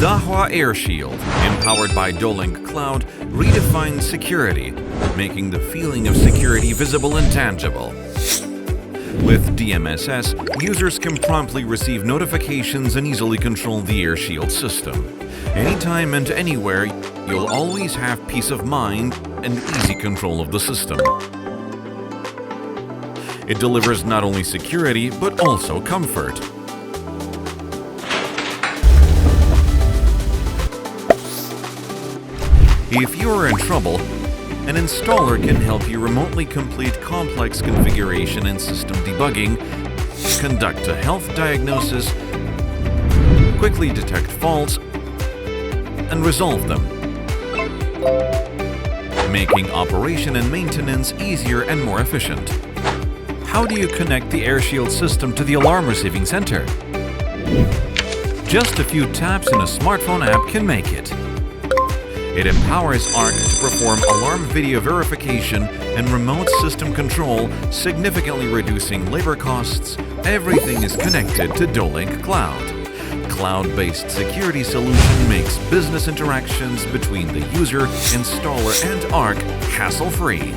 Dahua Air Shield, empowered by Dolink Cloud, redefines security, making the feeling of security visible and tangible. With DMSS, users can promptly receive notifications and easily control the Air Shield system. Anytime and anywhere, you'll always have peace of mind and easy control of the system. It delivers not only security, but also comfort. If you're in trouble, an installer can help you remotely complete complex configuration and system debugging, conduct a health diagnosis, quickly detect faults, and resolve them, making operation and maintenance easier and more efficient. How do you connect the Air Shield system to the alarm receiving center? Just a few taps in a smartphone app can make it. It empowers ARC to perform alarm video verification and remote system control, significantly reducing labor costs. Everything is connected to Dolink Cloud. Cloud-based security solution makes business interactions between the user, installer, and ARC hassle-free.